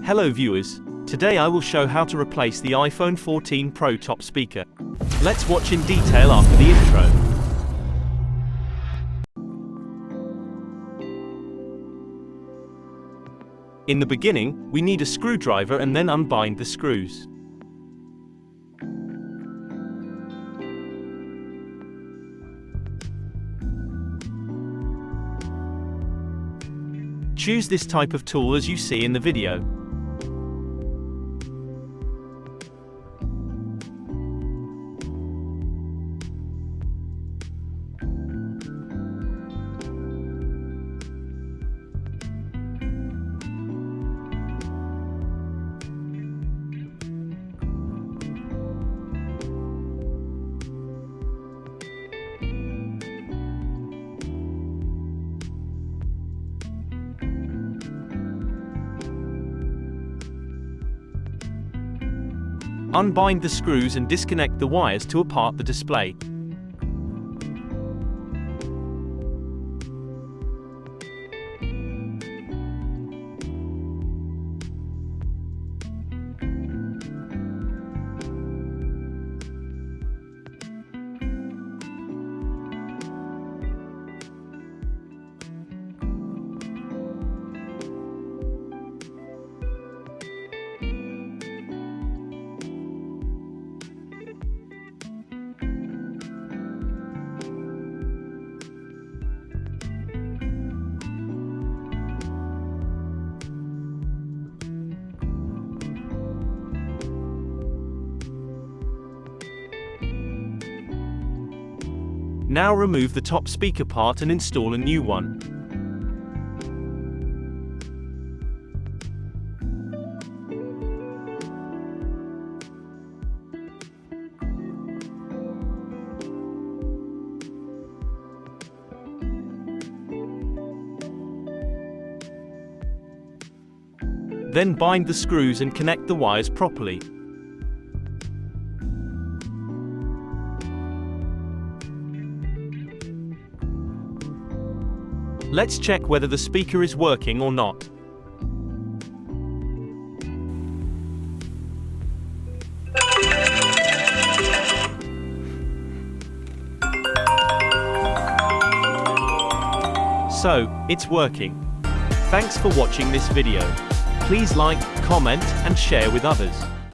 Hello viewers, today I will show how to replace the iPhone 14 Pro top speaker. Let's watch in detail after the intro. In the beginning, we need a screwdriver and then unbind the screws. Choose this type of tool as you see in the video. Unbind the screws and disconnect the wires to apart the display. Now remove the top speaker part and install a new one. Then bind the screws and connect the wires properly. Let's check whether the speaker is working or not. So, it's working. Thanks for watching this video. Please like, comment, and share with others.